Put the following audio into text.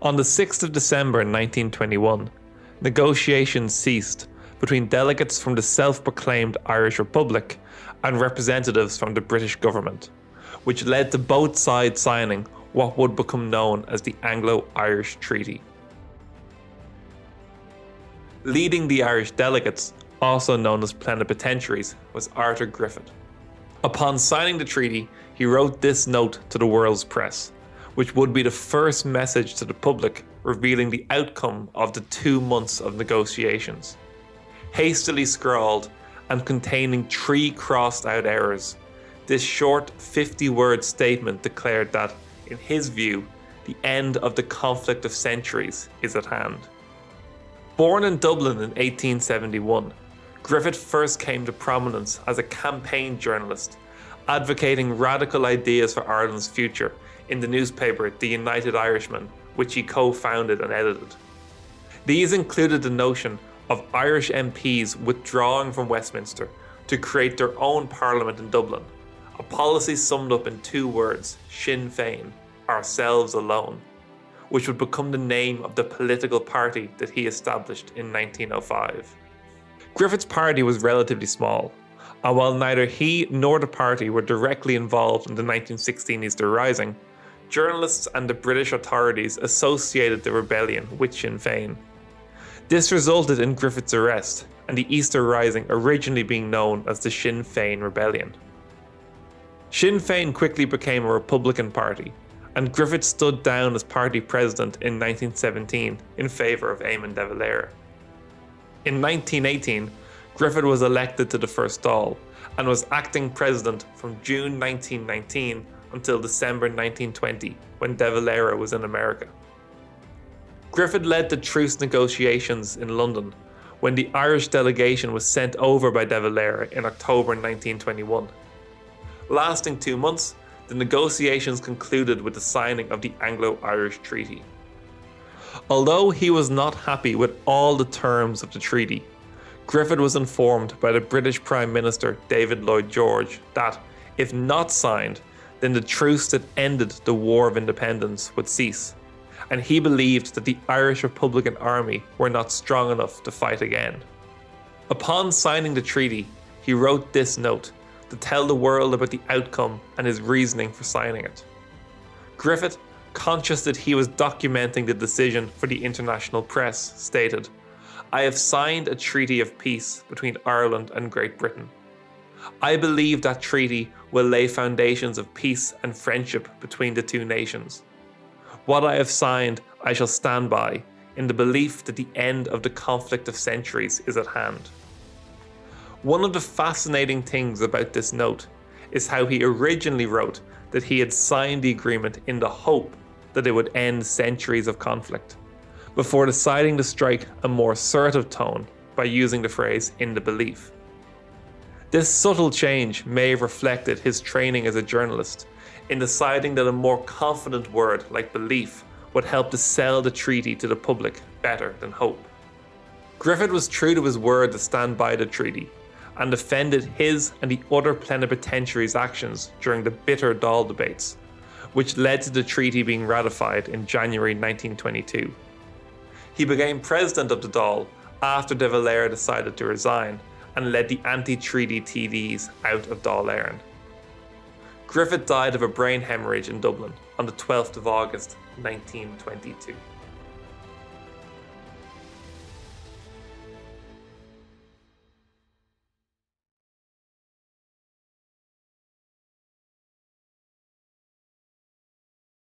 On the 6th of December 1921, negotiations ceased between delegates from the self-proclaimed Irish Republic and representatives from the British government, which led to both sides signing what would become known as the Anglo-Irish Treaty. Leading the Irish delegates, also known as plenipotentiaries, was Arthur Griffith. Upon signing the treaty, he wrote this note to the world's press, which would be the first message to the public revealing the outcome of the 2 months of negotiations. Hastily scrawled and containing 3 crossed-out errors, this short 50-word statement declared that, in his view, the end of the conflict of centuries is at hand. Born in Dublin in 1871, Griffith first came to prominence as a campaign journalist, advocating radical ideas for Ireland's future in the newspaper The United Irishman, which he co-founded and edited. These included the notion of Irish MPs withdrawing from Westminster to create their own parliament in Dublin, a policy summed up in 2 words, Sinn Féin, ourselves alone, which would become the name of the political party that he established in 1905. Griffith's party was relatively small, and while neither he nor the party were directly involved in the 1916 Easter Rising, journalists and the British authorities associated the rebellion with Sinn Féin. This resulted in Griffith's arrest and the Easter Rising originally being known as the Sinn Féin Rebellion. Sinn Féin quickly became a Republican party, and Griffith stood down as party president in 1917 in favour of Eamon de Valera. In 1918, Griffith was elected to the First Dáil and was acting president from June 1919 until December 1920, when de Valera was in America. Griffith led the truce negotiations in London when the Irish delegation was sent over by de Valera in October 1921. Lasting 2 months, the negotiations concluded with the signing of the Anglo-Irish Treaty. Although he was not happy with all the terms of the treaty, Griffith was informed by the British Prime Minister David Lloyd George that, if not signed, then the truce that ended the War of Independence would cease, and he believed that the Irish Republican Army were not strong enough to fight again. Upon signing the treaty, he wrote this note to tell the world about the outcome and his reasoning for signing it. Griffith, conscious that he was documenting the decision for the international press, stated, "I have signed a treaty of peace between Ireland and Great Britain. I believe that treaty will lay foundations of peace and friendship between the 2 nations. What I have signed, I shall stand by, in the belief that the end of the conflict of centuries is at hand." One of the fascinating things about this note is how he originally wrote that he had signed the agreement in the hope that it would end centuries of conflict, before deciding to strike a more assertive tone by using the phrase "in the belief." This subtle change may have reflected his training as a journalist in deciding that a more confident word like belief would help to sell the treaty to the public better than hope. Griffith was true to his word to stand by the treaty, and defended his and the other plenipotentiaries' actions during the bitter Dáil debates, which led to the treaty being ratified in January 1922. He became president of the Dáil after de Valera decided to resign and led the anti-treaty TDs out of Dáil Éireann. Griffith died of a brain hemorrhage in Dublin on the 12th of August 1922.